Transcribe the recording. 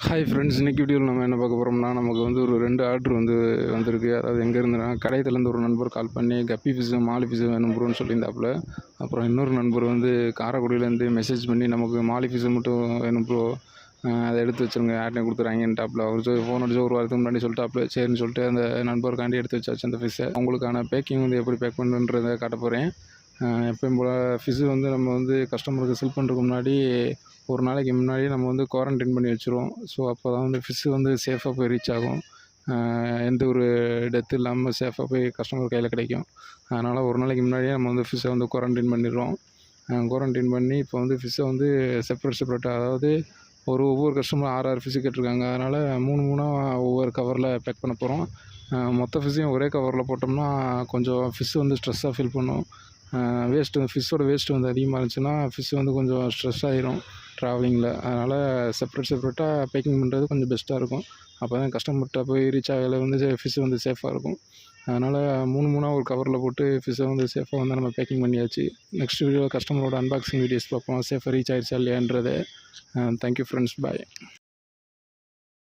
Hi friends, இன்றைக்கி வீடியோவில் நம்ம என்ன பார்க்க போகிறோம்னா, நமக்கு வந்து ஒரு 2 ஆர்டர் வந்திருக்கு. அதாவது எங்கேருந்துனா, கடையத்துலேருந்து ஒரு நண்பர் கால் பண்ணி கப்பி ஃபிஷ்ஷு, மாலி ஃபிஷ்ஷு வேணும் ப்ரோன்னு சொல்லியிருந்தாப்புல. அப்புறம் இன்னொரு நண்பர் வந்து காரைக்குடியிலேருந்து மெசேஜ் பண்ணி நமக்கு மாலி ஃபிஷ்ஷு மட்டும் வேணும் ப்ரோ, அதை எடுத்து வச்சுருங்க, யார்ட்டையும் கொடுத்துறாங்கன்ட்டாப்புல. அவர் ஃபோன் அடிச்சு ஒரு வாரத்துக்கு முன்னாடி சொல்லிட்டாப்புல. சரின்னு சொல்லிட்டு அந்த நண்பருக்காண்டி எடுத்து வச்சாச்சு அந்த ஃபிஷ்ஷை. அவங்களுக்கான பேக்கிங் வந்து எப்படி பேக் பண்ணுன்றதை காட்ட போகிறேன். எப்பயும் போல் ஃபிஷ்ஷு வந்து நம்ம வந்து கஸ்டமருக்கு செல் பண்ணுறதுக்கு முன்னாடி ஒரு நாளைக்கு முன்னாடியே நம்ம வந்து குவாரண்டைன் பண்ணி வச்சுருவோம். ஸோ அப்போ தான் வந்து ஃபிஷ்ஷு வந்து சேஃபாக போய் ரீச் ஆகும். எந்த ஒரு டெத்து இல்லாமல் சேஃபாக போய் கஸ்டமர் கையில் கிடைக்கும். அதனால் ஒரு நாளைக்கு முன்னாடியே நம்ம வந்து ஃபிஷ்ஷை வந்து குவாரண்டைன் பண்ணிடுறோம். குவாரண்டைன் பண்ணி இப்போ வந்து ஃபிஷ்ஷை வந்து செப்பரேட்டாக, அதாவது ஒவ்வொரு கஸ்டமர் 6 ஃபிஷ்ஷு கேட்டிருக்காங்க. அதனால் 3 ஒவ்வொரு கவரில் பேக் பண்ண போகிறோம். மொத்த ஃபிஷ்ஷையும் ஒரே கவரில் போட்டோம்னா கொஞ்சம் ஃபிஷ்ஷு வந்து ஸ்ட்ரெஸ்ஸாக ஃபீல் பண்ணும். ஃபிஷ்ஷோட வேஸ்ட்டு வந்து அதிகமாக இருந்துச்சுன்னா ஃபிஷ்ஷு வந்து கொஞ்சம் ஸ்ட்ரெஸ் ஆகிரும் ட்ராவலிங்கில். அதனால் செப்பரேட்டாக பேக்கிங் பண்ணுறது கொஞ்சம் பெஸ்ட்டாக இருக்கும். அப்போ தான் கஸ்டமர்கிட்ட போய் ரீச் ஆகல வந்து ஃபிஷ்ஷு வந்து சேஃபாக இருக்கும். அதனால் 3 ஒரு கவரில் போட்டு ஃபிஷ்ஷை வந்து சேஃபாக வந்து நம்ம பேக்கிங் பண்ணியாச்சு. நெக்ஸ்ட் வீடியோ கஸ்டமரோட அன்பாக்சிங் வீடியோஸ் பார்ப்போம். சேஃபாக ரீச் ஆகிடுச்சா இல்லையான்றதை. தேங்க்யூ ஃப்ரெண்ட்ஸ், பாய்.